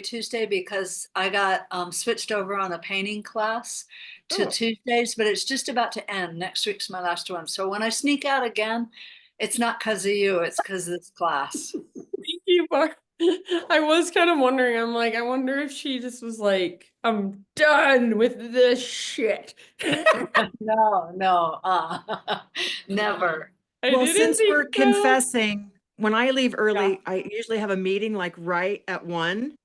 Tuesday because I got switched over on a painting class to Oh, Tuesdays, but it's just about to end. Next week's my last one. So when I sneak out again, it's not because of you, it's because of this class. thank you, Barb. I was kind of wondering, I'm like, I wonder if she just was like, I'm done with this shit. No, no, never. I Well, didn't since think we're so. confessing, when I leave Yeah. early, I usually have a meeting like right at 1.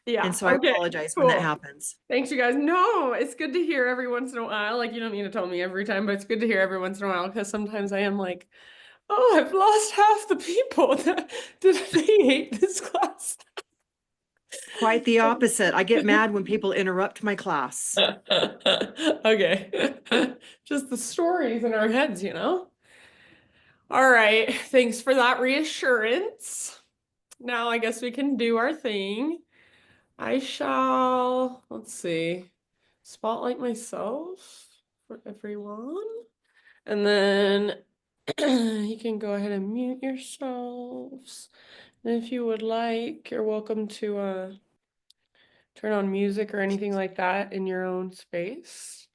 Yeah. And so I Okay. apologize when that Cool. happens. Thanks, you guys. No, it's good to hear every once in a while. Like, you don't need to tell me every time, but it's good to hear every once in a while because sometimes I am like, oh, I've lost half the people. Did they hate this class? Quite the opposite. I get mad when people interrupt my class. Okay. Just the stories in our heads, you know? All right. Thanks for that reassurance. Now I guess we can do our thing. I shall, let's see, spotlight myself for everyone. And then you can go ahead and mute yourselves. And if you would like, you're welcome to turn on music or anything like that in your own space.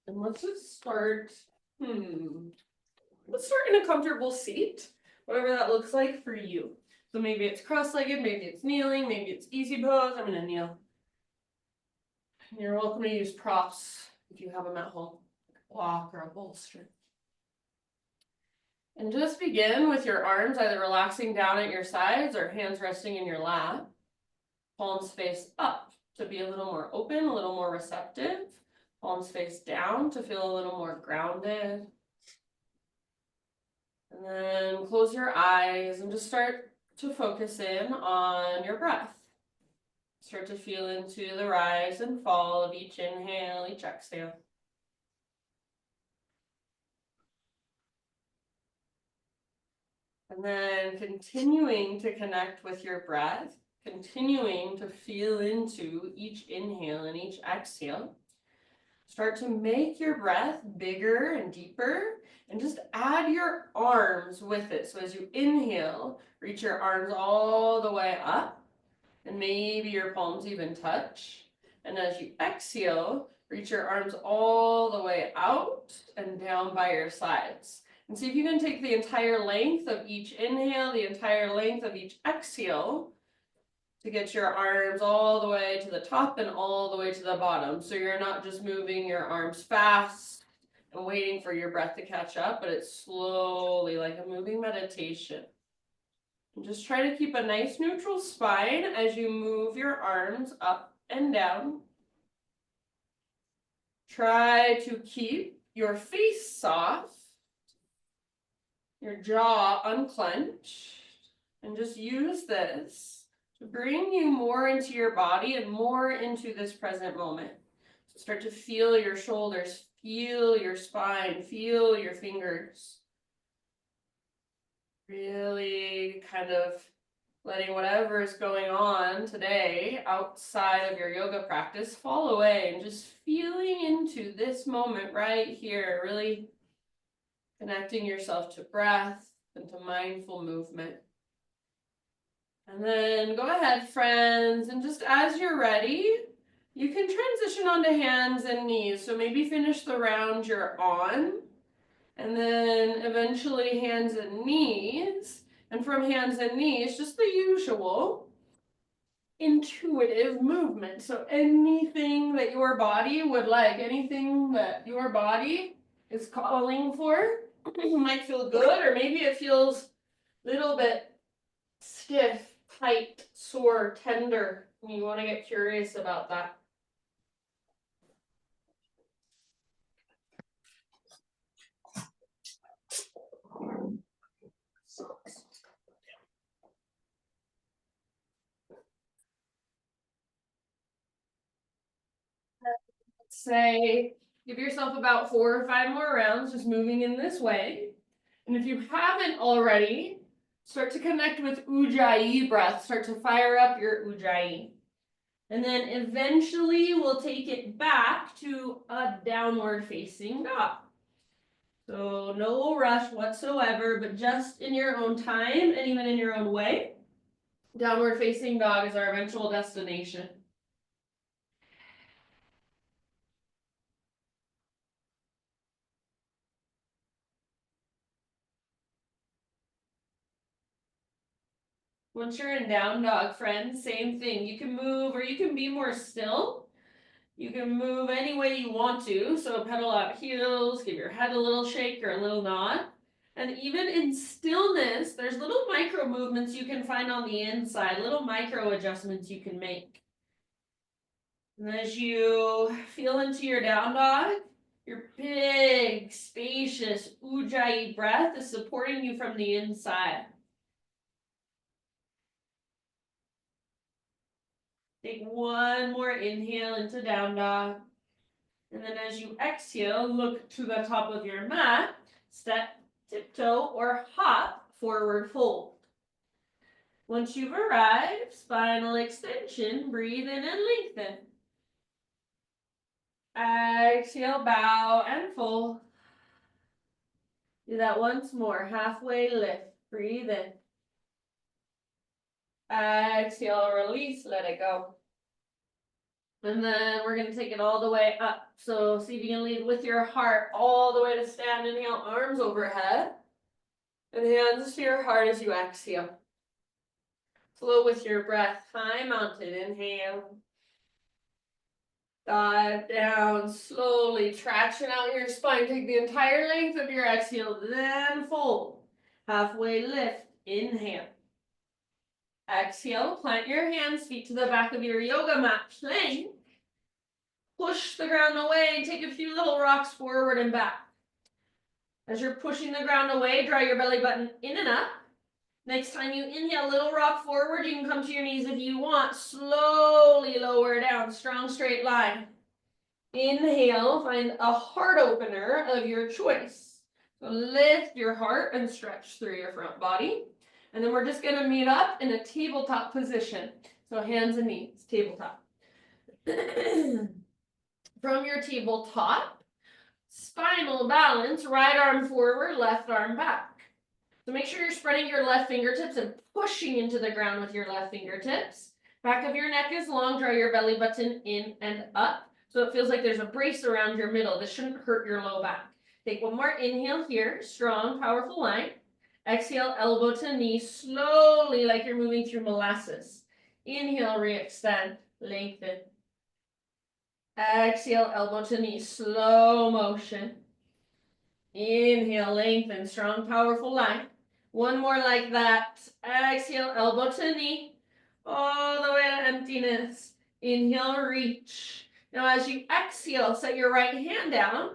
And let's just start. Let's start in a comfortable seat, whatever that looks like for you. So maybe it's cross-legged, maybe it's kneeling, maybe it's easy pose. I'm gonna kneel. You're welcome to use props if you have them at home, like a block or a bolster. And just begin with your arms either relaxing down at your sides or hands resting in your lap. Palms face up to be a little more open, a little more receptive. Palms face down to feel a little more grounded. And then close your eyes and just start to focus in on your breath. Start to feel into the rise and fall of each inhale, each exhale. And then continuing to connect with your breath, continuing to feel into each inhale and each exhale. Start to make your breath bigger and deeper and just add your arms with it. So as you inhale, reach your arms all the way up and maybe your palms even touch. And as you exhale, reach your arms all the way out and down by your sides. And see if you can take the entire length of each inhale, the entire length of each exhale to get your arms all the way to the top and all the way to the bottom. So you're not just moving your arms fast and waiting for your breath to catch up, but it's slowly like a moving meditation. And just try to keep a nice neutral spine as you move your arms up and down. Try to keep your face soft, your jaw unclenched, and just use this to bring you more into your body and more into this present moment. So start to feel your shoulders, feel your spine, feel your fingers. Really kind of letting whatever is going on today outside of your yoga practice fall away and just feeling into this moment right here, really connecting yourself to breath and to mindful movement. And then go ahead, friends, and just as you're ready, you can transition onto hands and knees. So maybe finish the round you're on, and then eventually hands and knees. And from hands and knees, just the usual intuitive movement. So anything that your body would like, anything that your body is calling for, might feel good, or maybe it feels a little bit stiff, tight, sore, tender. You want to get curious about that. Say, give yourself about 4 or 5 more rounds, just moving in this way. And if you haven't already, start to connect with Ujjayi breath. Start to fire up your Ujjayi. And then eventually we'll take it back to a downward facing dog. So no rush whatsoever, but just in your own time and even in your own way. Downward facing dog is our eventual destination. Once you're in down dog, friends, same thing. You can move or you can be more still. You can move any way you want to. So pedal out heels, give your head a little shake or a little nod. And even in stillness, there's little micro movements you can find on the inside, little micro adjustments you can make. And as you feel into your down dog, your big, spacious Ujjayi breath is supporting you from the inside. Take one more inhale into down dog. And then as you exhale, look to the top of your mat, step, tiptoe, or hop, forward fold. Once you've arrived, spinal extension, breathe in and lengthen. Exhale, bow and fold. Do that once more, halfway lift, breathe in. Exhale, release, let it go. And then we're going to take it all the way up. So see if you can lead with your heart all the way to stand. Inhale, arms overhead. And hands to your heart as you exhale. Flow with your breath. High mountain, inhale. Dive down slowly, traction out your spine. Take the entire length of your exhale, then fold. Halfway lift, inhale. Exhale, plant your hands, feet to the back of your yoga mat, plank. Push the ground away, take a few little rocks forward and back. As you're pushing the ground away, draw your belly button in and up. Next time you inhale, little rock forward, you can come to your knees if you want. Slowly lower down, strong straight line. Inhale, find a heart opener of your choice. So lift your heart and stretch through your front body. And then we're just going to meet up in a tabletop position. So hands and knees, tabletop. From your tabletop, spinal balance, right arm forward, left arm back. So make sure you're spreading your left fingertips and pushing into the ground with your left fingertips. Back of your neck is long, draw your belly button in and up. So it feels like there's a brace around your middle. This shouldn't hurt your low back. Take one more inhale here, strong, powerful line. Exhale, elbow to knee, slowly like you're moving through molasses. Inhale, re-extend, lengthen. Exhale, elbow to knee, slow motion. Inhale, lengthen, strong, powerful line. One more like that. Exhale, elbow to knee, all the way to emptiness. Inhale, reach. Now as you exhale, set your right hand down.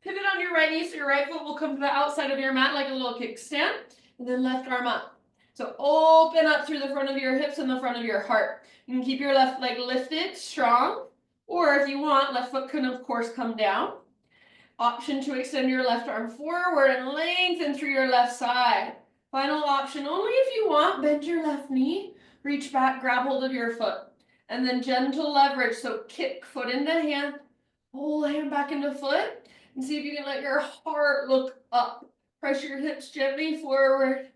Pivot on your right knee so your right foot will come to the outside of your mat like a little kickstand. And then left arm up. So open up through the front of your hips and the front of your heart. You can keep your left leg lifted, strong. Or if you want, left foot can of course come down. Option to extend your left arm forward and lengthen through your left side. Final option, only if you want, bend your left knee, reach back, grab hold of your foot. And then gentle leverage, so kick foot into hand, pull hand back into foot, and see if you can let your heart look up. Press your hips gently forward.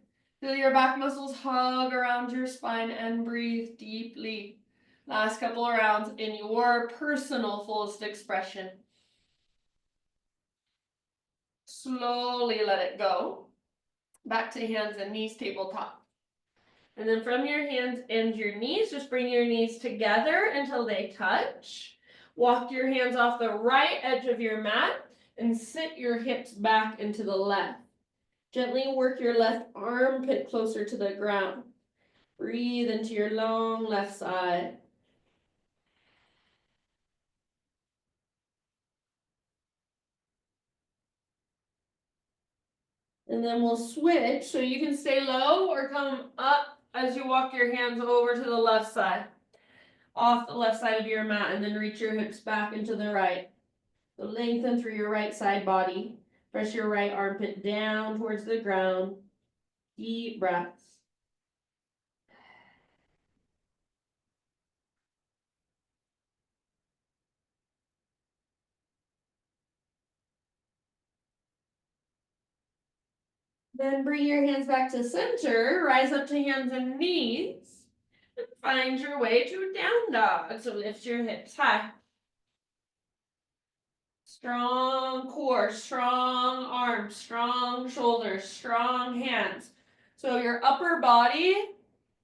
Feel your back muscles hug around your spine and breathe deeply. Last couple of rounds in your personal fullest expression. Slowly let it go. Back to hands and knees, tabletop. And then from your hands and your knees, just bring your knees together until they touch. Walk your hands off the right edge of your mat and sit your hips back into the left. Gently work your left armpit closer to the ground. Breathe into your long left side. And then we'll switch so you can stay low or come up as you walk your hands over to the left side. Off the left side of your mat and then reach your hips back into the right. So lengthen through your right side body. Press your right armpit down towards the ground. Deep breaths. Then bring your hands back to center. Rise up to hands and knees. find your way to down dog. So lift your hips high. Strong core, strong arms, strong shoulders, strong hands. So your upper body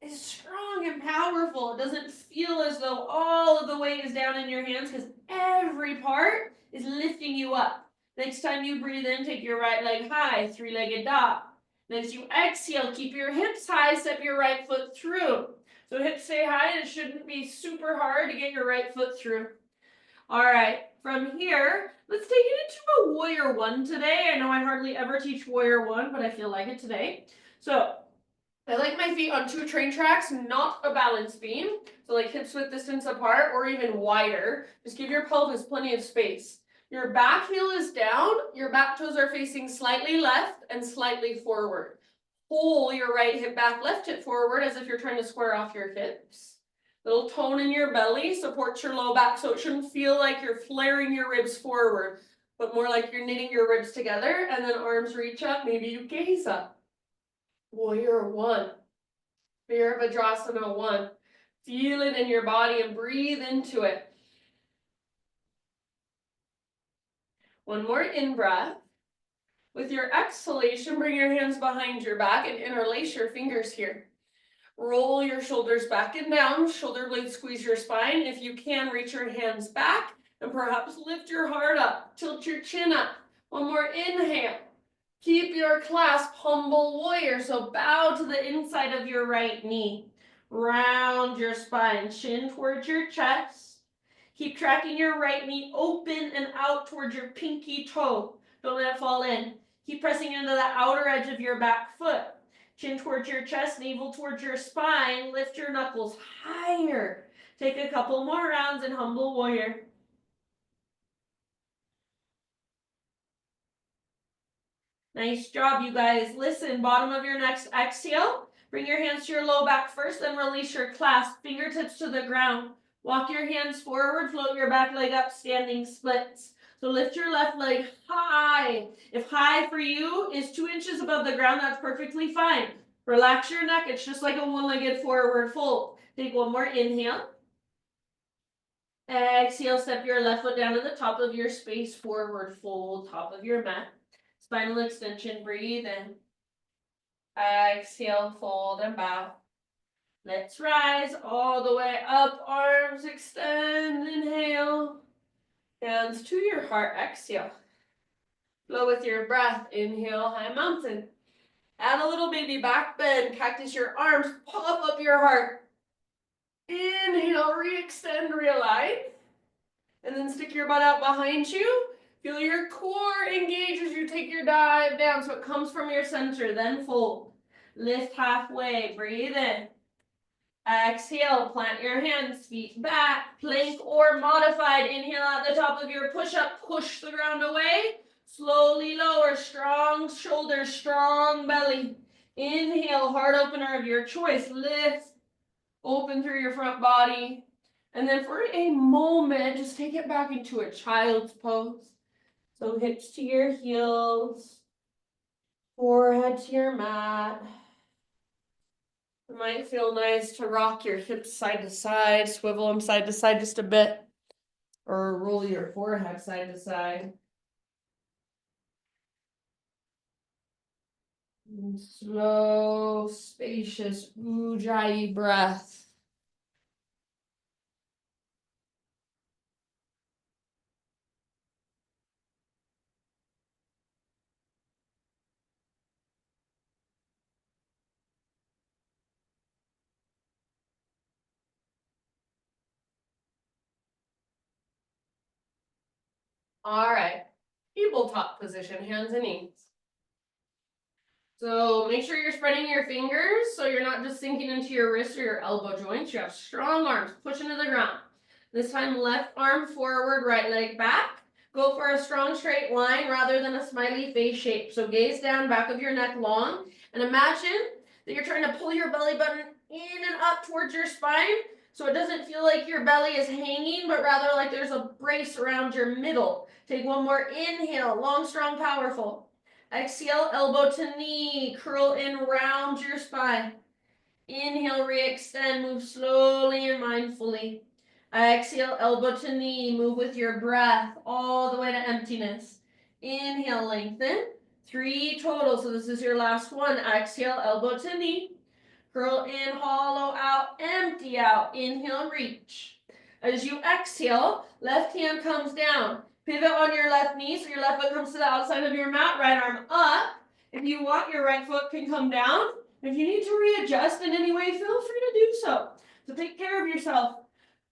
is strong and powerful. It doesn't feel as though all of the weight is down in your hands because every part is lifting you up. Next time you breathe in, take your right leg high, three-legged dog. Next you exhale, keep your hips high, step your right foot through. So hips stay high and it shouldn't be super hard to get your right foot through. All right, from here, let's take it into a warrior one today. I know I hardly ever teach warrior one, but I feel like it today. So I like my feet on 2 train tracks, not a balance beam. So like hips width distance apart or even wider. Just give your pelvis plenty of space. Your back heel is down, your back toes are facing slightly left and slightly forward. Pull your right hip back, left hip forward as if you're trying to square off your hips. Little tone in your belly supports your low back, so it shouldn't feel like you're flaring your ribs forward, but more like you're knitting your ribs together, and then arms reach up, maybe you gaze up. Warrior one. Virabhadrasana one. Feel it in your body and breathe into it. One more in-breath. With your exhalation, bring your hands behind your back and interlace your fingers here. Roll your shoulders back and down, shoulder blades squeeze your spine. If you can, reach your hands back and perhaps lift your heart up, tilt your chin up. One more inhale. Keep your clasp, humble warrior. So bow to the inside of your right knee. Round your spine, chin towards your chest. Keep tracking your right knee open and out towards your pinky toe. Don't let it fall in. Keep pressing into the outer edge of your back foot. Chin towards your chest, navel towards your spine. Lift your knuckles higher. Take a couple more rounds in humble warrior. Nice job, you guys. Listen, bottom of your next exhale. Bring your hands to your low back first, then release your clasp. Fingertips to the ground. Walk your hands forward, float your back leg up, standing splits. So lift your left leg high. If high for you is 2 inches above the ground, that's perfectly fine. Relax your neck. It's just like a one-legged forward fold. Take one more inhale. Exhale, step your left foot down to the top of your space, forward fold, top of your mat. Spinal extension, breathe in. Exhale, fold and bow. Let's rise all the way up, arms extend, inhale. Hands to your heart, exhale. Flow with your breath, inhale, high mountain. Add a little baby back bend, cactus your arms, puff up your heart. Inhale, re-extend, realign. And then stick your butt out behind you. Feel your core engage as you take your dive down so it comes from your center, then fold. Lift halfway, breathe in. Exhale, plant your hands, feet back, plank or modified. Inhale at the top of your push-up, push the ground away. Slowly lower, strong shoulders, strong belly. Inhale, heart opener of your choice. Lift, open through your front body. And then for a moment, just take it back into a child's pose. So hips to your heels, forehead to your mat. It might feel nice to rock your hips side to side, swivel them side to side just a bit, or roll your forehead side to side. And slow, spacious Ujjayi breath. All right, tabletop position, hands and knees. So make sure you're spreading your fingers so you're not just sinking into your wrist or your elbow joints. You have strong arms, push into the ground. This time, left arm forward, right leg back. Go for a strong straight line rather than a smiley face shape. So gaze down, back of your neck long, and imagine that you're trying to pull your belly button in and up towards your spine so it doesn't feel like your belly is hanging, but rather like there's a brace around your middle. Take one more inhale, long, strong, powerful. Exhale, elbow to knee, curl in, round your spine. Inhale, re-extend, move slowly and mindfully. Exhale, elbow to knee, move with your breath all the way to emptiness. Inhale, lengthen. 3 total, so this is your last one. Exhale, elbow to knee. Curl in, hollow out, empty out. Inhale, reach. As you exhale, left hand comes down. Pivot on your left knee, so your left foot comes to the outside of your mat, right arm up. If you want, your right foot can come down. If you need to readjust in any way, feel free to do so. So take care of yourself.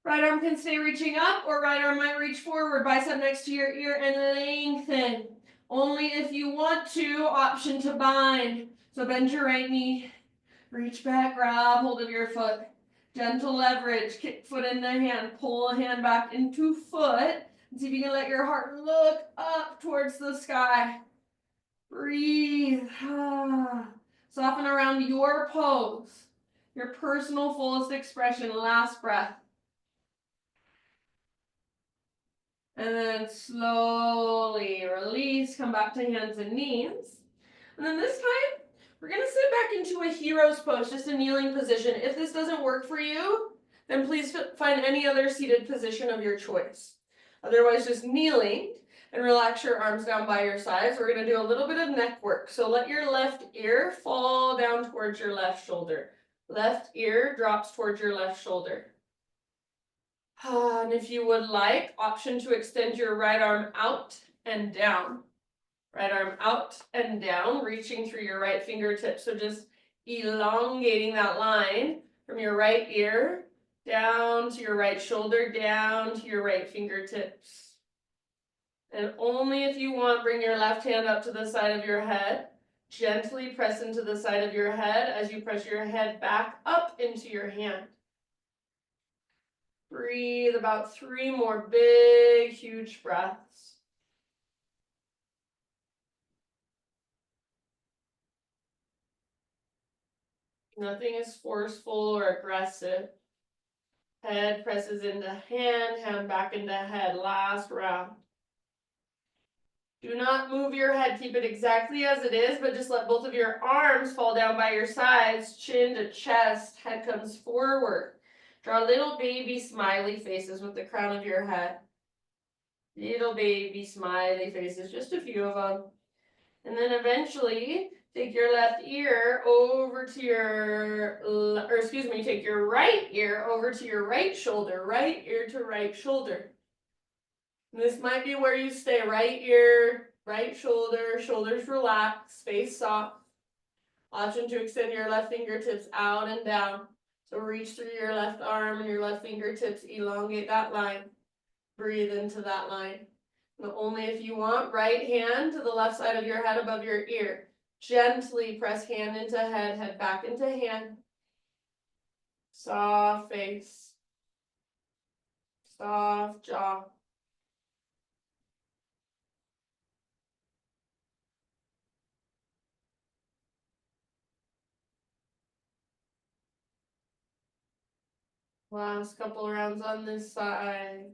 Right arm can stay reaching up, or right arm might reach forward, bicep next to your ear, and lengthen. Only if you want to, option to bind. So bend your right knee, reach back, grab hold of your foot. Gentle leverage, kick foot in the hand, pull a hand back into foot. And see if you can let your heart look up towards the sky. Breathe. Soften around your pose, your personal fullest expression. Last breath. And then slowly release, come back to hands and knees. And then this time, we're gonna sit back into a hero's pose, just a kneeling position. If this doesn't work for you, then please find any other seated position of your choice. Otherwise, just kneeling and relax your arms down by your sides. We're gonna do a little bit of neck work. So let your left ear fall down towards your left shoulder. Left ear drops towards your left shoulder. And if you would like, option to extend your right arm out and down. Right arm out and down, reaching through your right fingertip. So just elongating that line from your right ear down to your right shoulder, down to your right fingertips. And only if you want, bring your left hand up to the side of your head. Gently press into the side of your head as you press your head back up into your hand. Breathe about 3 more big, huge breaths. Nothing is forceful or aggressive. Head presses into hand, hand back into head. Last round. Do not move your head. Keep it exactly as it is, but just let both of your arms fall down by your sides. Chin to chest, head comes forward. Draw little baby smiley faces with the crown of your head. Little baby smiley faces, just a few of them. And then eventually, take your left ear over to take your right ear over to your right shoulder, right ear to right shoulder. And this might be where you stay, right ear, right shoulder, shoulders relaxed, face soft. Option to extend your left fingertips out and down. So reach through your left arm and your left fingertips, elongate that line. Breathe into that line. And only if you want, right hand to the left side of your head above your ear. Gently press hand into head, head back into hand. Soft face. Soft jaw. Last couple rounds on this side.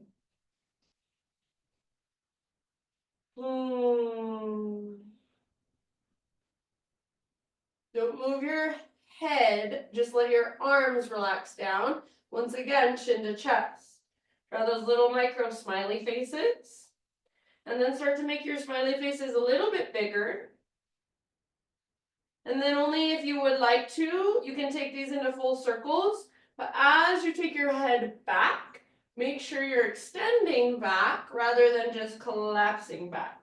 Don't move your head, just let your arms relax down. Once again, chin to chest. Draw those little micro smiley faces. And then start to make your smiley faces a little bit bigger. And then only if you would like to, you can take these into full circles. But as you take your head back, make sure you're extending back rather than just collapsing back.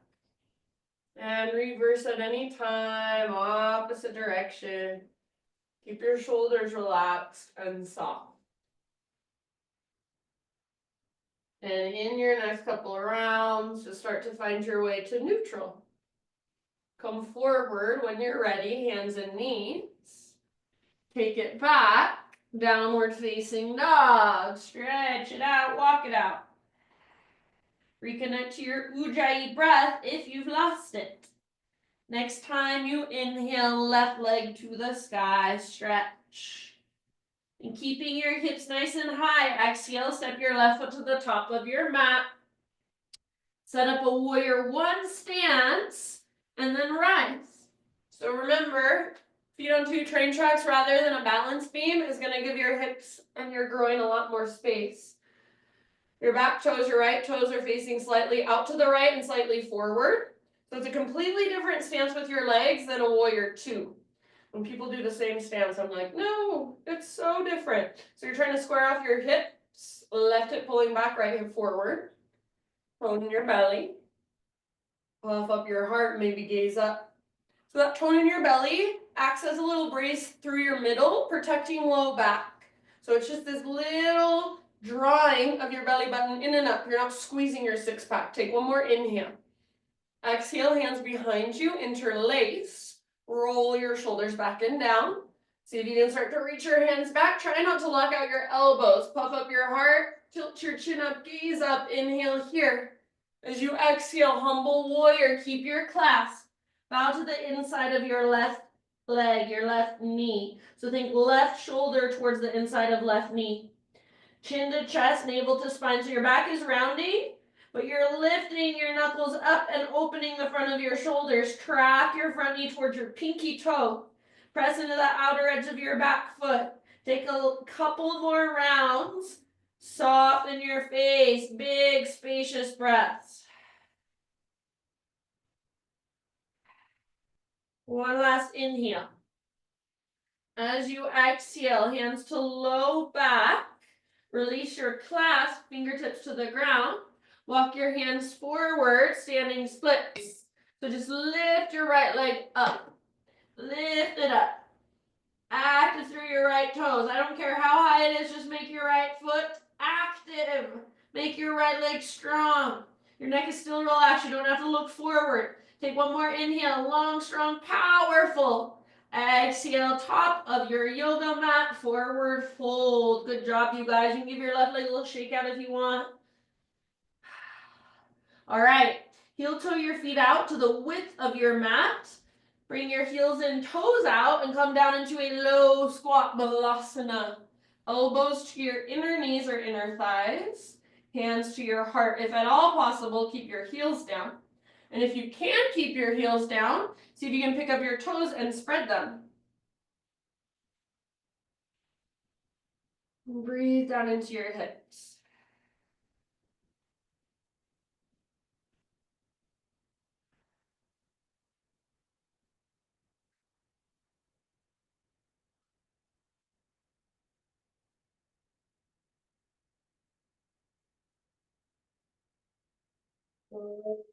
And reverse at any time, opposite direction. Keep your shoulders relaxed and soft. And in your next couple of rounds, just start to find your way to neutral. Come forward when you're ready, hands and knees. Take it back, downward facing dog. Stretch it out, walk it out. Reconnect to your Ujjayi breath if you've lost it. Next time you inhale, left leg to the sky, stretch. And keeping your hips nice and high, exhale, step your left foot to the top of your mat. Set up a warrior one stance, and then rise. So remember, Feet on two train tracks rather than a balance beam is gonna give your hips and your groin a lot more space. Your back toes, your right toes are facing slightly out to the right and slightly forward. So it's a completely different stance with your legs than a warrior two. When people do the same stance, I'm like, no, it's so different. So you're trying to square off your hips, left hip pulling back, right hip forward. Tone in your belly. Puff up your heart, maybe gaze up. So that tone in your belly acts as a little brace through your middle, protecting low back. So it's just this little drawing of your belly button in and up. You're not squeezing your six pack. Take one more inhale. Exhale, hands behind you, interlace. Roll your shoulders back and down. See if you can start to reach your hands back. Try not to lock out your elbows. Puff up your heart. Tilt your chin up, gaze up. Inhale here. As you exhale, humble warrior, keep your clasp. Bow to the inside of your left leg, your left knee. So think left shoulder towards the inside of left knee. Chin to chest, navel to spine. So your back is rounding, but you're lifting your knuckles up and opening the front of your shoulders. Track your front knee towards your pinky toe. Press into the outer edge of your back foot. Take a couple more rounds. Soften your face. Big, spacious breaths. One last inhale. As you exhale, hands to low back. Release your clasp, fingertips to the ground. Walk your hands forward, standing splits. So just lift your right leg up. Lift it up. Active through your right toes. I don't care how high it is, just make your right foot active. Make your right leg strong. Your neck is still relaxed. You don't have to look forward. Take one more inhale, long, strong, powerful. Exhale, top of your yoga mat, forward fold. Good job, you guys. You can give your left leg a little shake out if you want. All right, heel toe your feet out to the width of your mat. Bring your heels and toes out and come down into a low squat balasana. Elbows to your inner knees or inner thighs. Hands to your heart. If at all possible, keep your heels down. And if you can keep your heels down, see if you can pick up your toes and spread them. Breathe down into your hips.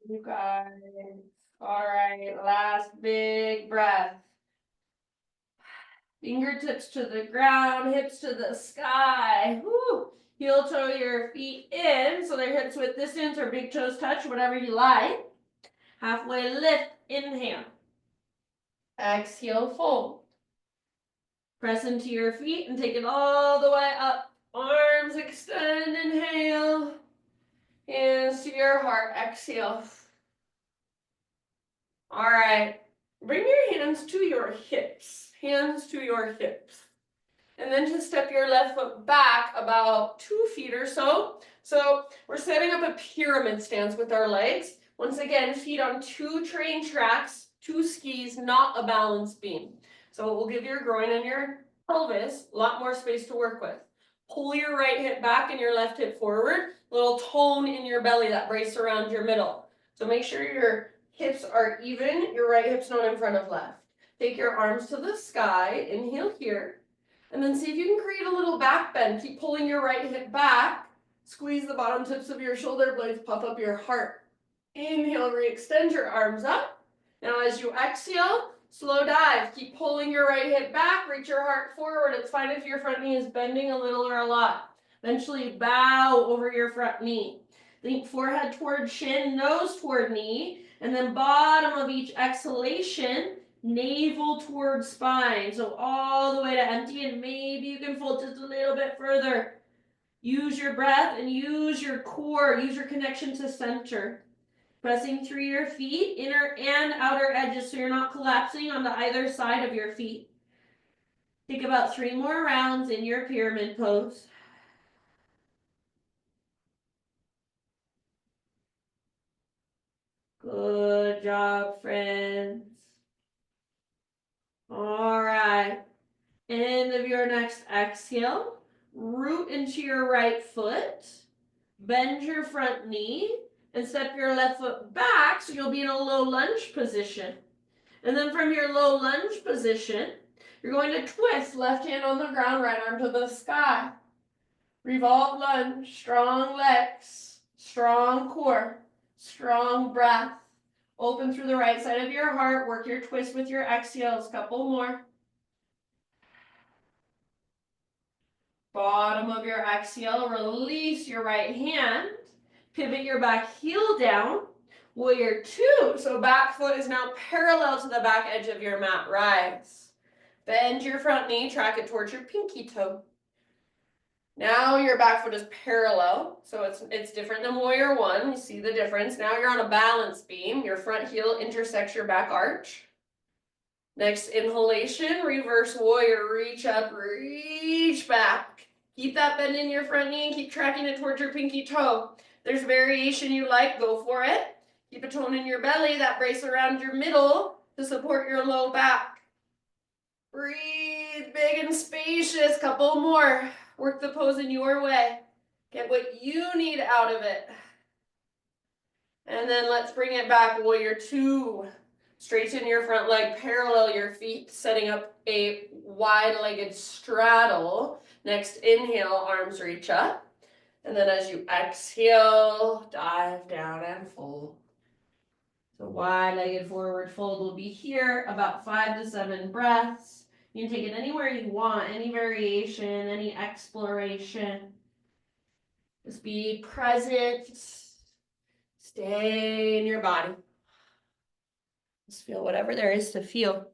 You guys. All right, last big breath. Fingertips to the ground, hips to the sky. Woo. Heel toe your feet in so they're hips width distance or big toes touch, whatever you like. Halfway lift, inhale. Exhale, fold. Press into your feet and take it all the way up. Arms extend, inhale. Hands to your heart, exhale. All right, bring your hands to your hips. Hands to your hips. And then just step your left foot back about 2 feet or so. So we're setting up a pyramid stance with our legs. Once again, feet on 2 train tracks, 2 skis, not a balance beam. So it will give your groin and your pelvis a lot more space to work with. Pull your right hip back and your left hip forward. Little tone in your belly, that brace around your middle. So make sure your hips are even, your right hip's not in front of left. Take your arms to the sky, inhale here. And then see if you can create a little back bend. Keep pulling your right hip back. Squeeze the bottom tips of your shoulder blades, puff up your heart. Inhale, re-extend your arms up. Now as you exhale, slow dive. Keep pulling your right hip back, reach your heart forward. It's fine if your front knee is bending a little or a lot. Eventually bow over your front knee. Think forehead toward chin, nose toward knee, and then bottom of each exhalation, navel towards spine. So all the way to empty, and maybe you can fold just a little bit further. Use your breath and use your core. Use your connection to center. Pressing through your feet, inner and outer edges, so you're not collapsing onto either side of your feet. Take about 3 more rounds in your pyramid pose. Good job, friends. All right. next exhale, root into your right foot, bend your front knee, and step your left foot back so you'll be in a low lunge position. And then from your low lunge position, you're going to twist, left hand on the ground, right arm to the sky. Revolve lunge, strong legs, strong core, strong breath. Open through the right side of your heart, work your twist with your exhales, couple more. Bottom of your exhale, release your right hand, pivot your back heel down, warrior two. So back foot is now parallel to the back edge of your mat, rise. Bend your front knee, track it towards your pinky toe. Now your back foot is parallel, so it's different than warrior one. You see the difference. Now you're on a balance beam. Your front heel intersects your back arch. Next inhalation, reverse warrior, reach up, reach back. Keep that bend in your front knee and keep tracking it towards your pinky toe. There's variation you like, go for it. Keep a tone in your belly, that brace around your middle to support your low back. Breathe big and spacious, couple more. Work the pose in your way. Get what you need out of it. And then let's bring it back, warrior two. Straighten your front leg, parallel your feet, setting up a wide-legged straddle. Next inhale, arms reach up. And then as you exhale, dive down and fold. So wide-legged forward fold will be here, about 5 to 7 breaths. You can take it anywhere you want, any variation, any exploration. Just be present. Stay in your body. Just feel whatever there is to feel.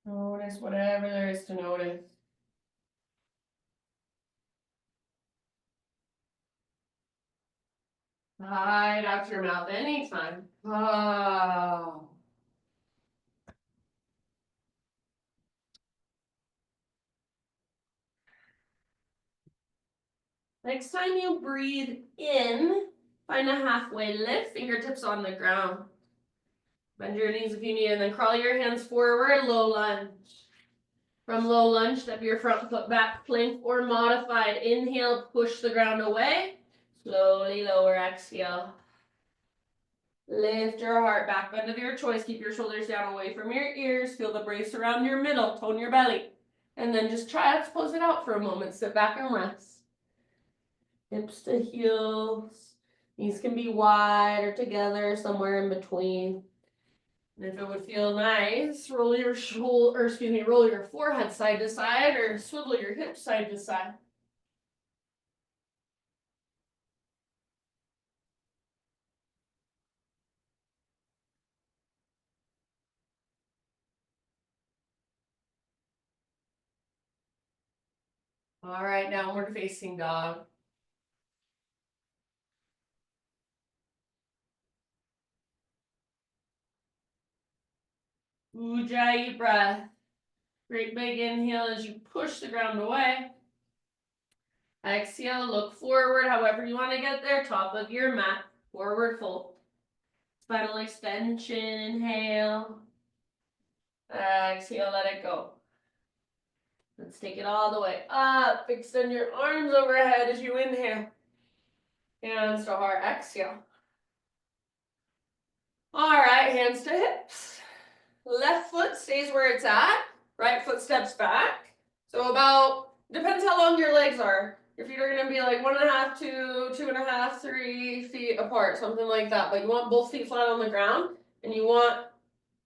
Notice whatever there is to notice. Right out your mouth anytime. Oh. Next time you breathe in, find a halfway lift, fingertips on the ground. Bend your knees if you need, and then crawl your hands forward, low lunge. From low lunge, step your front foot back, plank or modified. Inhale, push the ground away. Slowly lower, exhale. Lift your heart, back bend of your choice. Keep your shoulders down away from your ears. Feel the brace around your middle, tone your belly. And then just try to pose it out for a moment. Sit back and rest. Hips to heels. Knees can be wide or together, somewhere in between. And if it would feel nice, roll your roll your forehead side to side or swivel your hips side to side. All right, downward facing dog. Ujjayi breath. Great big inhale as you push the ground away. Exhale, look forward, however you want to get there, top of your mat, forward fold. Spinal extension, inhale. Exhale, let it go. Let's take it all the way up. Extend your arms overhead as you inhale. Hands to heart, exhale. All right, hands to hips. Left foot stays where it's at. Right foot steps back. So about, depends how long your legs are. Your feet are going to be like 1.5 to 2.5, 3 feet apart, something like that. But you want both feet flat on the ground, and you want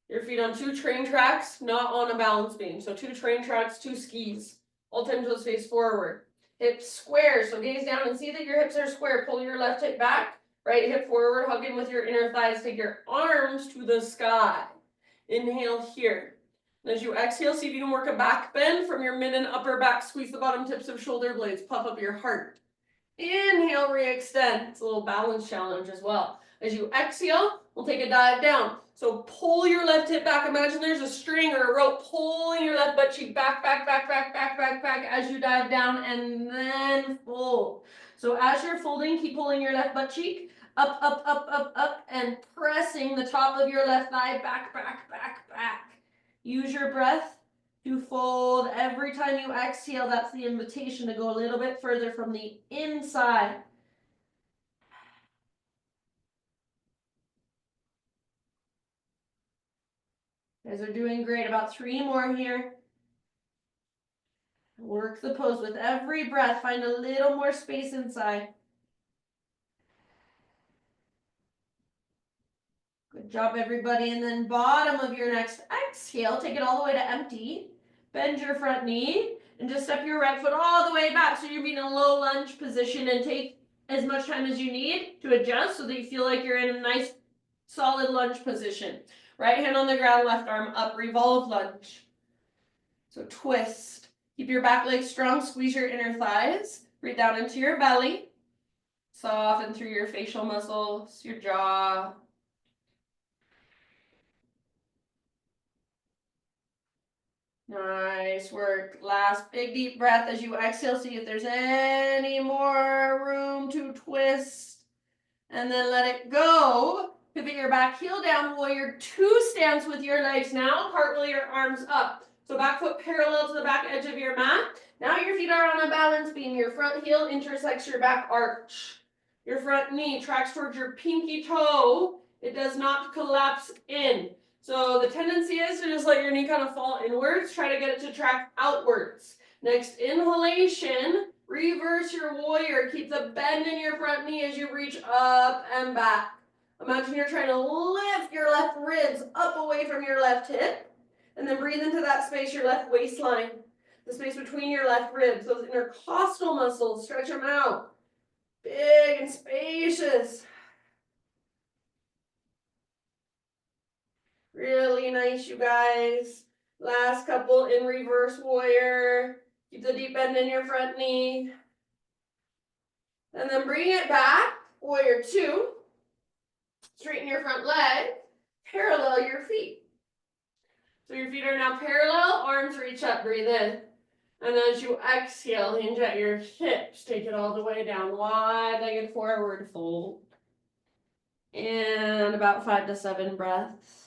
your feet on 2 train tracks, not on a balance beam. So 2 train tracks, 2 skis. All 10 toes face forward. Hips square, so gaze down and see that your hips are square. Pull your left hip back, right hip forward, hug in with your inner thighs. Take your arms to the sky. Inhale here. And as you exhale, see if you can work a back bend from your mid and upper back. Squeeze the bottom tips of shoulder blades. Puff up your heart. Inhale, re-extend. It's a little balance challenge as well. As you exhale, we'll take a dive down. So pull your left hip back. Imagine there's a string or a rope pulling your left butt cheek back, back, back, back, back, back, back as you dive down and then fold. So as you're folding, keep pulling your left butt cheek Up, up, up, up, up, and pressing the top of your left thigh back, back, back, back. Use your breath to fold every time you exhale. That's the invitation to go a little bit further from the inside. You guys are doing great. About 3 more here. Work the pose with every breath. Find a little more space inside. Good job, everybody. And then bottom of your next exhale, take it all the way to empty. Bend your front knee and just step your right foot all the way back. So you're being in a low lunge position, and take as much time as you need to adjust so that you feel like you're in a nice solid lunge position. Right hand on the ground, left arm up, revolve lunge. So twist. Keep your back leg strong, squeeze your inner thighs. Breathe down into your belly. Soften through your facial muscles, your jaw. Nice work. Last big deep breath as you exhale. See if there's any more room to twist. And then let it go. Pivot your back heel down. Warrior 2 stance with your legs now. Cartwheel your arms up. So back foot parallel to the back edge of your mat. Now your feet are on a balance beam. Your front heel intersects your back arch. Your front knee tracks towards your pinky toe. It does not collapse in. So the tendency is to just let your knee kind of fall inwards. Try to get it to track outwards. Next inhalation, reverse your warrior. Keep the bend in your front knee as you reach up and back. Imagine you're trying to lift your left ribs up away from your left hip. And then breathe into that space, your left waistline. The space between your left ribs. Those intercostal muscles, stretch them out. Big and spacious. Really nice, you guys. Last couple in reverse warrior. Keep the deep bend in your front knee. And then bring it back. Warrior 2. Straighten your front leg. Parallel your feet. So your feet are now parallel. Arms reach up. Breathe in. And as you exhale, hinge at your hips. Take it all the way down. Wide-legged forward fold. And about 5 to 7 breaths.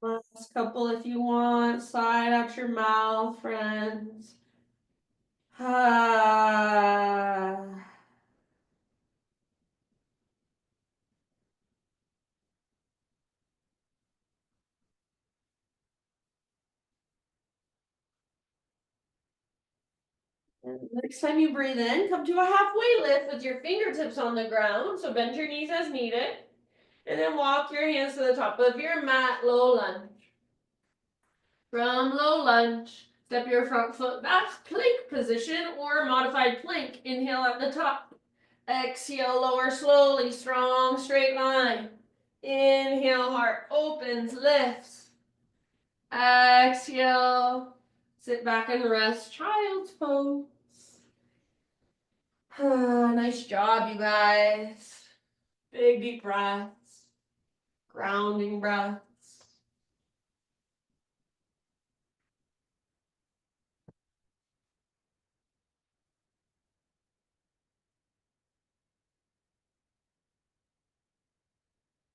Last couple if you want. Side out your mouth, friends. Ah. And next time you breathe in, come to a halfway lift with your fingertips on the ground. So bend your knees as needed. And then walk your hands to the top of your mat, low lunge. From low lunge, step your front foot back, plank position or modified plank. Inhale at the top. Exhale, lower slowly, strong straight line. Inhale, heart opens, lifts. Exhale, sit back and rest, child's pose. Nice job, you guys. Big deep breaths, grounding breaths.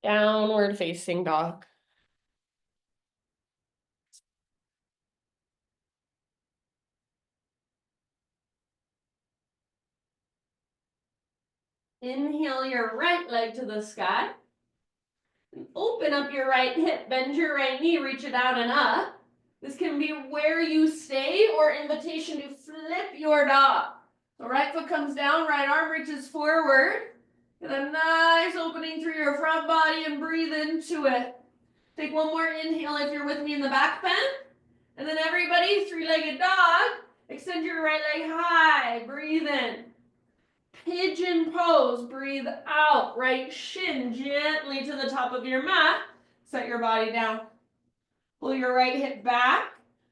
Downward facing dog. Inhale your right leg to the sky. And open up your right hip, bend your right knee, reach it out and up. This can be where you stay or invitation to flip your dog. So right foot comes down, right arm reaches forward. Get a nice opening through your front body and breathe into it. Take one more inhale if you're with me in the back bend. And then everybody, 3-legged dog. Extend your right leg high, breathe in. Pigeon pose, breathe out, right shin gently to the top of your mat. Set your body down. Pull your right hip back.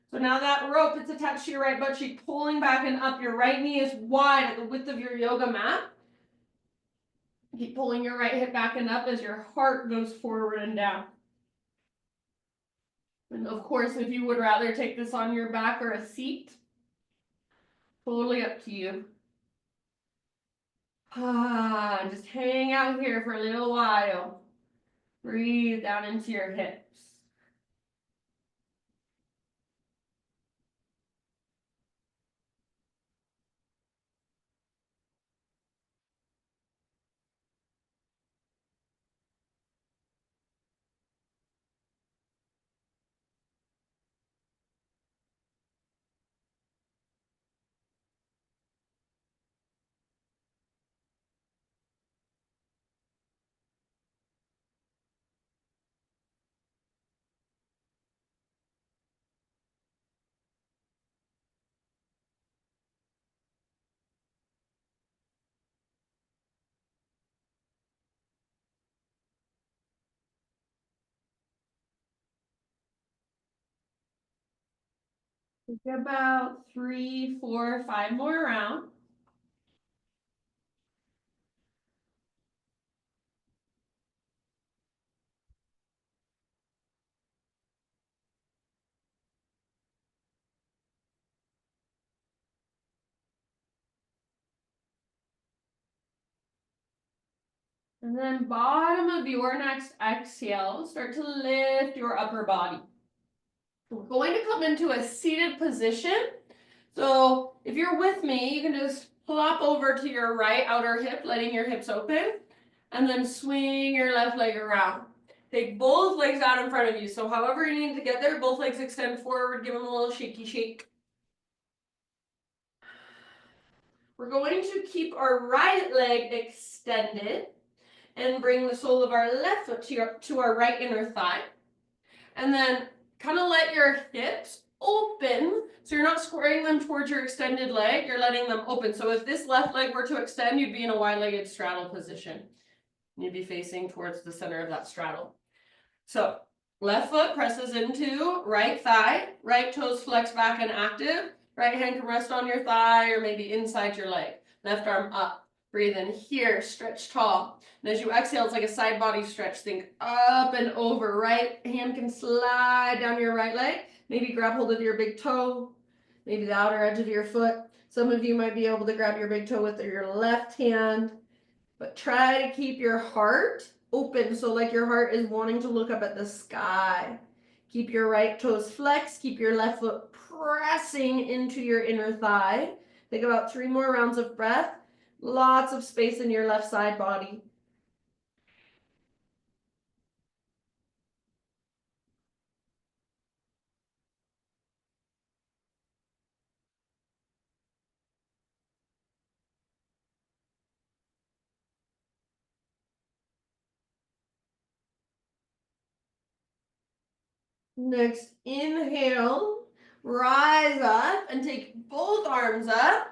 So now that rope, it's attached to your right butt cheek, pulling back and up. Your right knee is wide at the width of your yoga mat. Keep pulling your right hip back and up as your heart goes forward and down. And of course, if you would rather take this on your back or a seat, totally up to you. Just hang out here for a little while. Breathe down into your hips. Take about 3, 4, 5 more rounds. And then bottom of your next exhale, start to lift your upper body. We're going to come into a seated position. So if you're with me, you can just flop over to your right outer hip, letting your hips open, and then swing your left leg around. Take both legs out in front of you. So however you need to get there, both legs extend forward, give them a little shaky shake. We're going to keep our right leg extended and bring the sole of our left foot to our right inner thigh. And then kind of let your hips open. So you're not squaring them towards your extended leg, you're letting them open. So if this left leg were to extend, you'd be in a wide-legged straddle position. You'd be facing towards the center of that straddle. So left foot presses into right thigh, right toes flex back and active. Right hand can rest on your thigh or maybe inside your leg. Left arm up. Breathe in here, stretch tall. And as you exhale, it's like a side body stretch. Think up and over. Right hand can slide down your right leg. Maybe grab hold of your big toe, maybe the outer edge of your foot. Some of you might be able to grab your big toe with your left hand, but try to keep your heart open. So like your heart is wanting to look up at the sky. Keep your right toes flexed. Keep your left foot pressing into your inner thigh. Take about 3 more rounds of breath. Lots of space in your left side body. Next, inhale, rise up and take both arms up.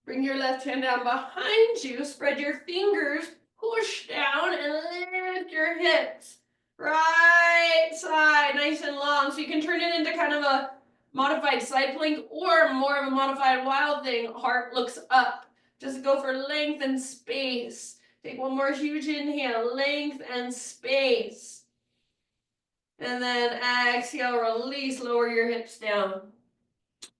Bring your left hand down behind you, spread your fingers, push down and lift your hips. Right side, nice and long. So you can turn it into kind of a modified side plank or more of a modified wild thing. Heart looks up. Just go for length and space. Take one more huge inhale, length and space. And then exhale, release, lower your hips down.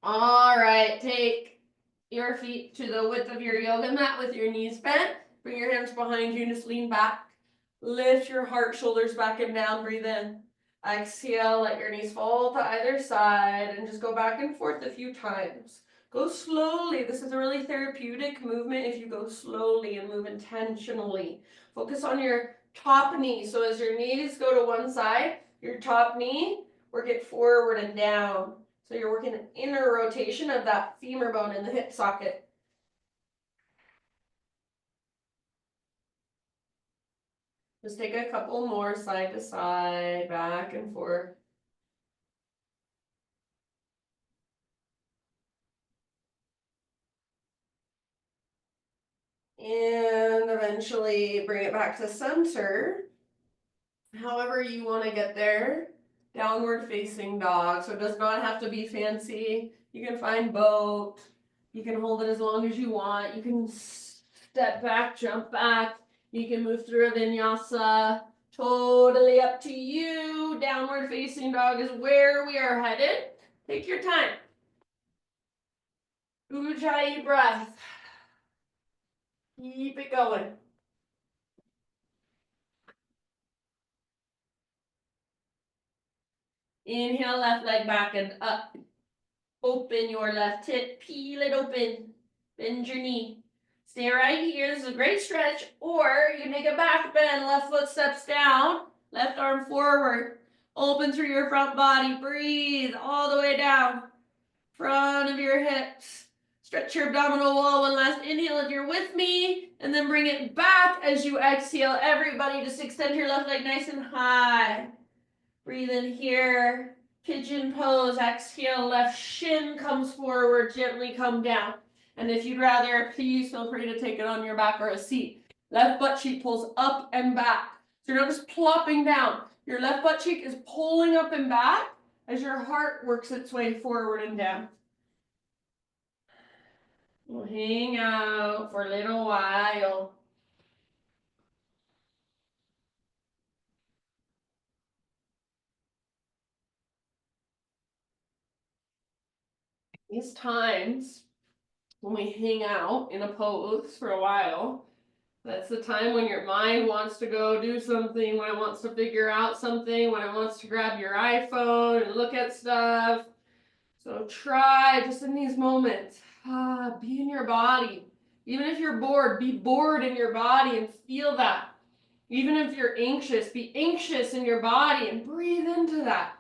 All right, take your feet to the width of your yoga mat with your knees bent. Bring your hands behind you, just lean back. Lift your heart, shoulders back and down, breathe in. Exhale, let your knees fall to either side and just go back and forth a few times. Go slowly. This is a really therapeutic movement if you go slowly and move intentionally. Focus on your top knee. So as your knees go to one side, your top knee, work it forward and down. So you're working an inner rotation of that femur bone in the hip socket. Just take a couple more side to side, back and forth. And eventually bring it back to center. However you want to get there. Downward facing dog. So it does not have to be fancy. You can find boat. You can hold it as long as you want. You can step back, jump back. You can move through a vinyasa. Totally up to you. Downward facing dog is where we are headed. Take your time. Ujjayi breath. Keep it going. Inhale, left leg back and up. Open your left hip, peel it open. Bend your knee. Stay right here. This is a great stretch. Or you can take a back bend. Left foot steps down. Left arm forward. Open through your front body. Breathe all the way down. Front of your hips. Stretch your abdominal wall. One last inhale if you're with me. And then bring it back as you exhale. Everybody just extend your left leg nice and high. Breathe in here. Pigeon pose. Exhale. Left shin comes forward. Gently come down. And if you'd rather, please feel free to take it on your back or a seat. Left butt cheek pulls up and back. So you're not just plopping down. Your left butt cheek is pulling up and back as your heart works its way forward and down. We'll hang out for a little while. These times when we hang out in a pose for a while, that's the time when your mind wants to go do something, when it wants to figure out something, when it wants to grab your iPhone and look at stuff. So try just in these moments, be in your body. Even if you're bored, be bored in your body and feel that. Even if you're anxious, be anxious in your body and breathe into that.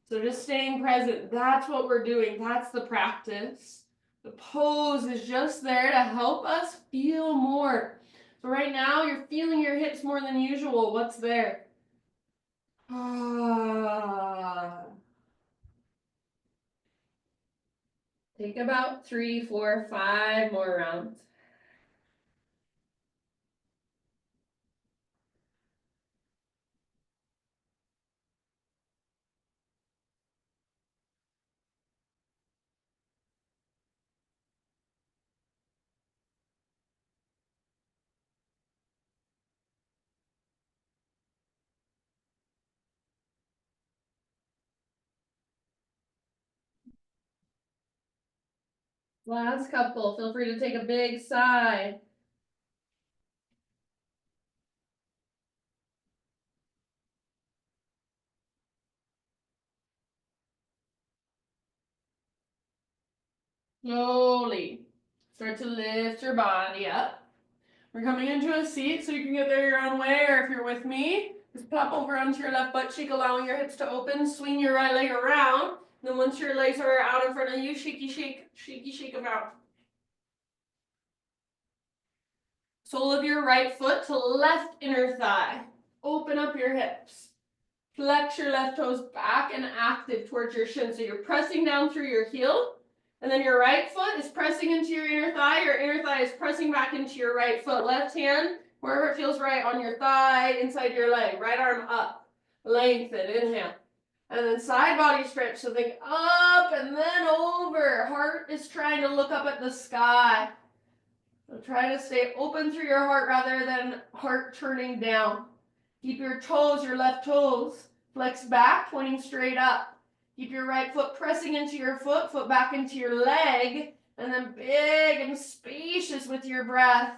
So just staying present, that's what we're doing. That's the practice. The pose is just there to help us feel more. So right now, you're feeling your hips more than usual. What's there? Take about 3, 4, 5 more rounds. Last couple, feel free to take a big sigh. Slowly start to lift your body up. We're coming into a seat so you can get there your own way, or if you're with me, just pop over onto your left butt cheek, allowing your hips to open, swing your right leg around. Then once your legs are out in front of you, shaky shake, shaky shake them out. Sole of your right foot to left inner thigh. Open up your hips. Flex your left toes back and active towards your shin. So you're pressing down through your heel. And then your right foot is pressing into your inner thigh. Your inner thigh is pressing back into your right foot. Left hand, wherever it feels right, on your thigh, inside your leg. Right arm up. Lengthen. Inhale. And then side body stretch. So think up and then over. Heart is trying to look up at the sky. So try to stay open through your heart rather than heart turning down. Keep your toes, your left toes, flex back, pointing straight up. Keep your right foot pressing into your foot, foot back into your leg, and then big and spacious with your breath.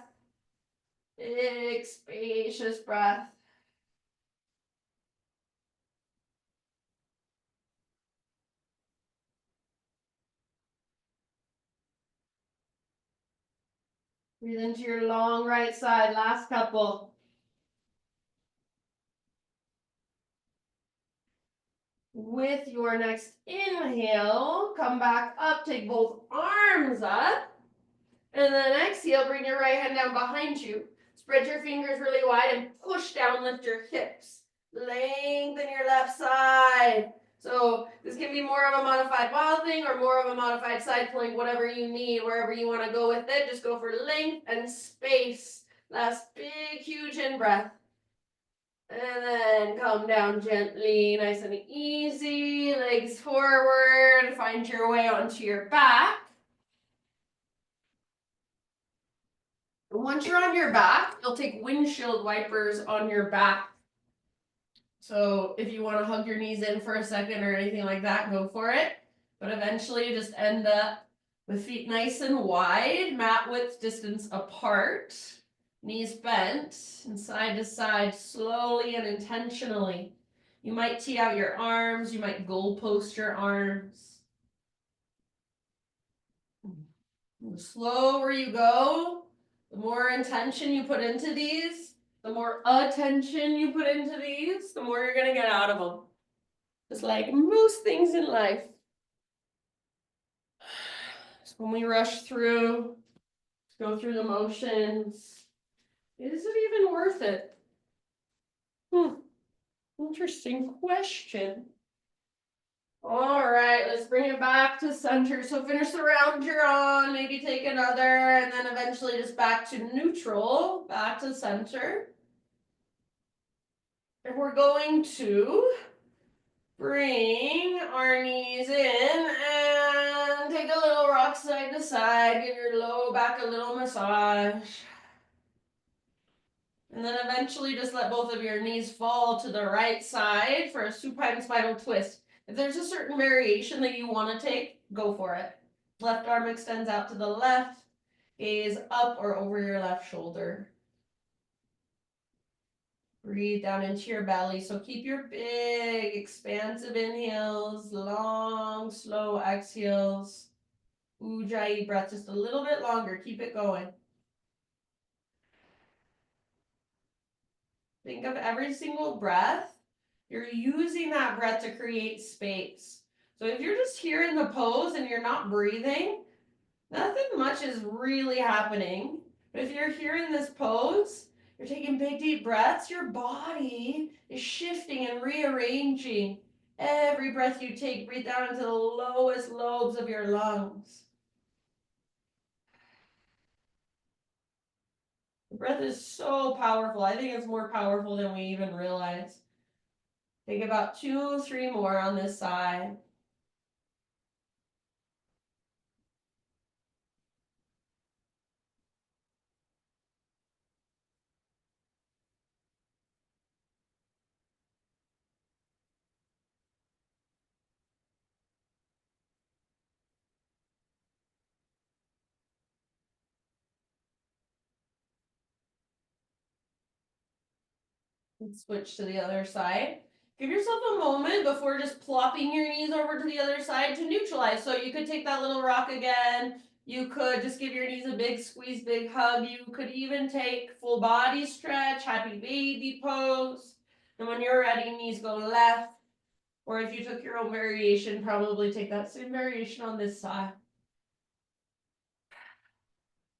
Big, spacious breath. Breathe into your long right side, last couple. With your next inhale, come back up, take both arms up. And then exhale, bring your right hand down behind you. Spread your fingers really wide and push down, lift your hips. Lengthen your left side. So this can be more of a modified wild thing or more of a modified side plank, whatever you need, wherever you want to go with it. Just go for length and space. Last big, huge in breath. And then come down gently, nice and easy. Legs forward. Find your way onto your back. And once you're on your back, you'll take windshield wipers on your back. So if you want to hug your knees in for a second or anything like that, go for it. But eventually just end up with feet nice and wide, mat width distance apart, knees bent, and side to side, slowly and intentionally. You might tee out your arms, you might goalpost your arms. The slower you go, the more intention you put into these, the more attention you put into these, the more you're going to get out of them. Just like most things in life. So when we rush through, go through the motions, is it even worth it? Interesting question. All right, let's bring it back to center. So finish the round you're on, maybe take another, and then eventually just back to neutral, back to center. And we're going to bring our knees in and take a little rock side to side, give your low back a little massage. And then eventually just let both of your knees fall to the right side for a supine spinal twist. If there's a certain variation that you want to take, go for it. Left arm extends out to the left, gaze up or over your left shoulder. Breathe down into your belly. So keep your big, expansive inhales, long, slow exhales. Ujjayi breath, just a little bit longer. Keep it going. Think of every single breath. You're using that breath to create space. So if you're just here in the pose and you're not breathing, nothing much is really happening. But if you're here in this pose, you're taking big, deep breaths, your body is shifting and rearranging. Every breath you take, breathe down into the lowest lobes of your lungs. The breath is so powerful. I think it's more powerful than we even realize. Take about 2, 3 more on this side. And switch to the other side. Give yourself a moment before just plopping your knees over to the other side to neutralize. So you could take that little rock again. You could just give your knees a big squeeze, big hug. You could even take full body stretch, happy baby pose. And when you're ready, knees go left. Or if you took your own variation, probably take that same variation on this side.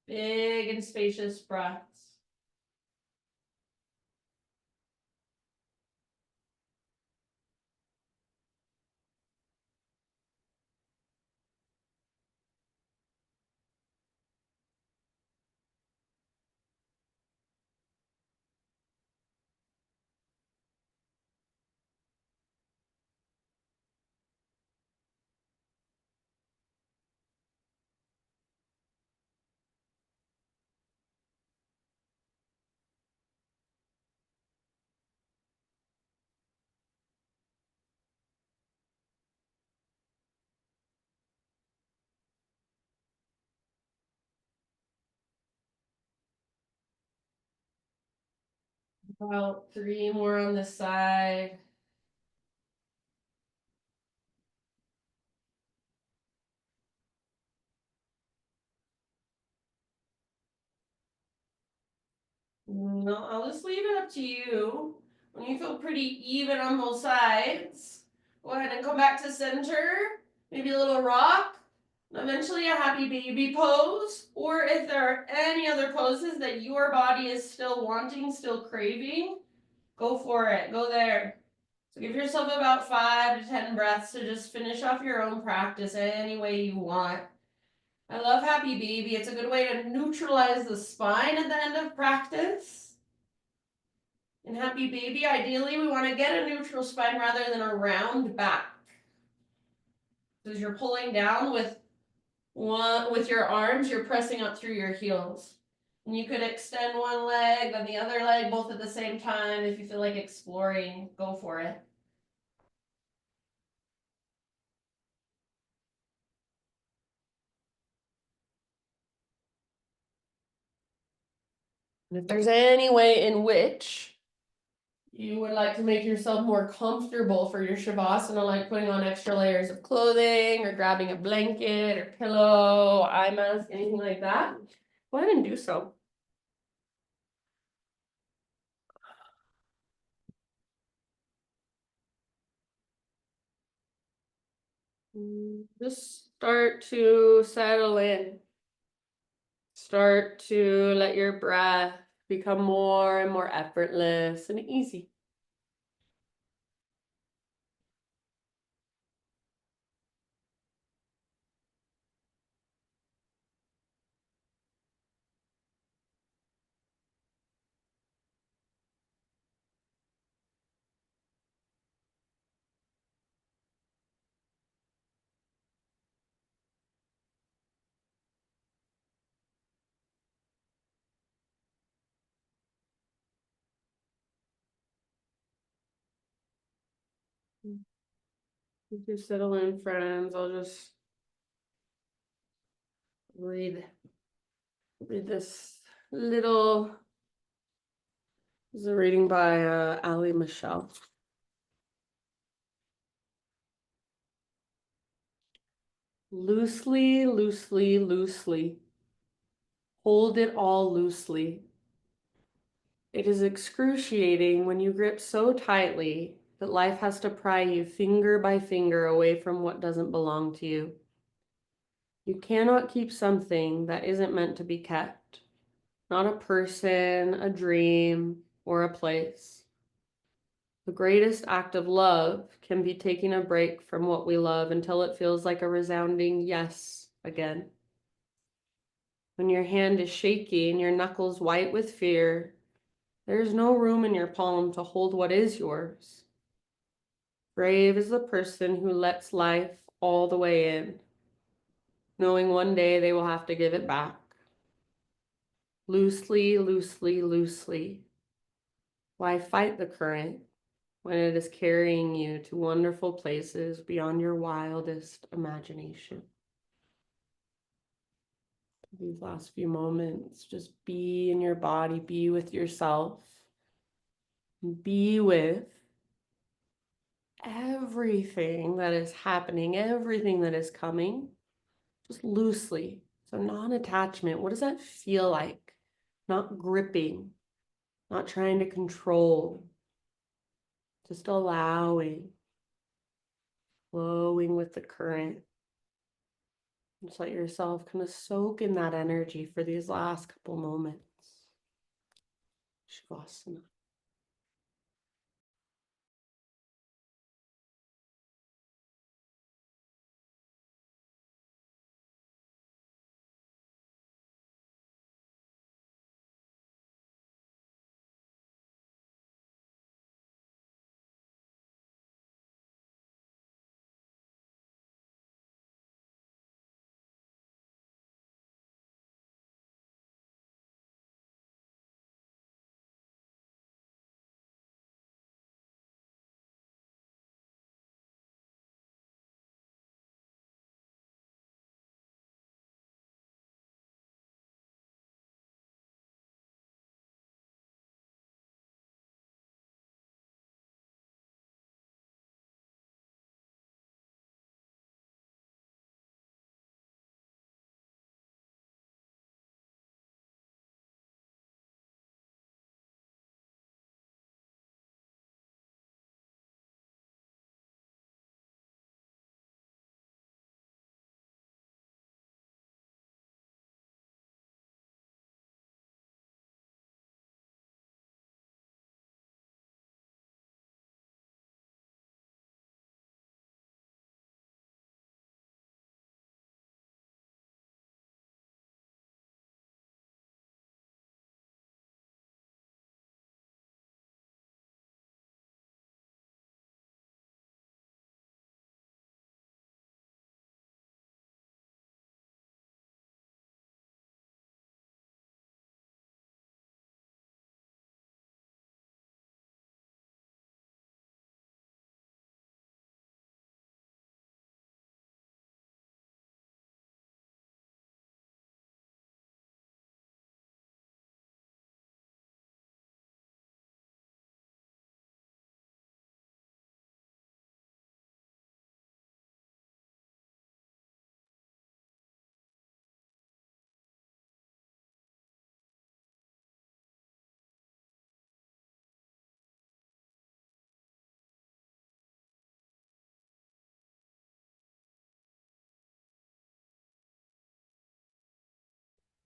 Big and spacious breaths. About 3 more on this side. No, I'll just leave it up to you. When you feel pretty even on both sides, go ahead and come back to center. Maybe a little rock. Eventually a happy baby pose. Or if there are any other poses that your body is still wanting, still craving, go for it. Go there. So give yourself about 5 to 10 breaths to just finish off your own practice any way you want. I love Happy Baby. It's a good way to neutralize the spine at the end of practice. In Happy Baby, ideally, we want to get a neutral spine rather than a round back. Because you're pulling down with your arms, you're pressing up through your heels. And you could extend one leg, then the other leg, both at the same time. If you feel like exploring, go for it. And if there's any way in which you would like to make yourself more comfortable for your Shavasana, like putting on extra layers of clothing or grabbing a blanket or pillow, eye mask, anything like that, go ahead and do so. Just start to settle in. Start to let your breath become more and more effortless and easy. If you settle in, friends, I'll just read this little. This is a reading by Ali Michelle. Loosely, loosely, loosely. Hold it all loosely. It is excruciating when you grip so tightly that life has to pry you finger by finger away from what doesn't belong to you. You cannot keep something that isn't meant to be kept. Not a person, a dream, or a place. The greatest act of love can be taking a break from what we love until it feels like a resounding yes again. When your hand is shaky and your knuckles white with fear, there is no room in your palm to hold what is yours. Brave is the person who lets life all the way in, knowing one day they will have to give it back. Loosely, loosely, loosely. Why fight the current when it is carrying you to wonderful places beyond your wildest imagination? These last few moments, just be in your body, be with yourself, be with everything that is happening, everything that is coming, just loosely. So non-attachment, what does that feel like? Not gripping, not trying to control, just allowing, flowing with the current. Just let yourself kind of soak in that energy for these last couple moments. Shavasana.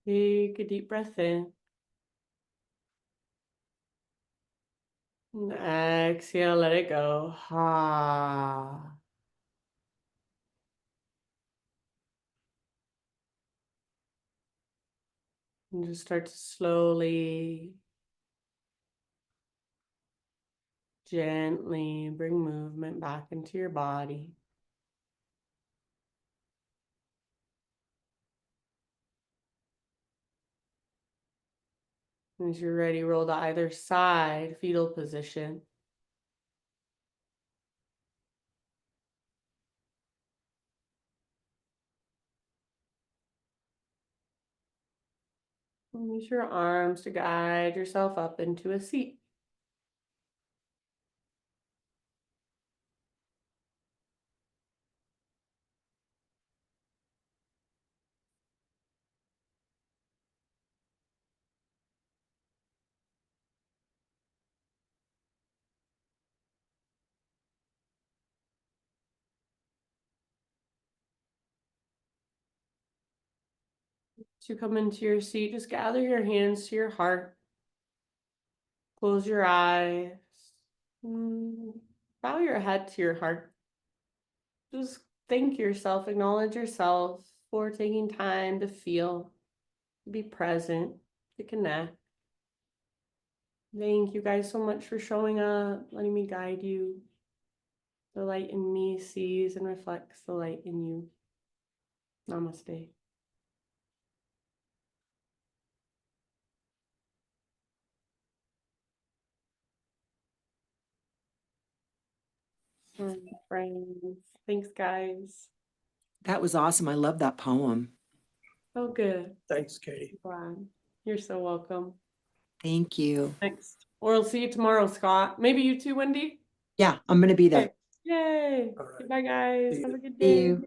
Take a deep breath in. And exhale, let it go. Ha. And just start to slowly, gently bring movement back into your body. As you're ready, roll to either side, fetal position. And use your arms to guide yourself up into a seat. As you come into your seat, just gather your hands to your heart. Close your eyes. Bow your head to your heart. Just thank yourself, acknowledge yourself for taking time to feel, to be present, to connect. Thank you guys so much for showing up, letting me guide you. The light in me sees and reflects the light in you. Namaste. Friends. Thanks, guys. That was awesome. I love that poem. So good. Thanks, Katie. Glad. You're so welcome. Thank you. Next. We'll see you tomorrow, Scott. Maybe you too, Wendy. Yeah, I'm going to be there. Okay. Yay. All right. Goodbye, guys. See Have you. a good See day. you.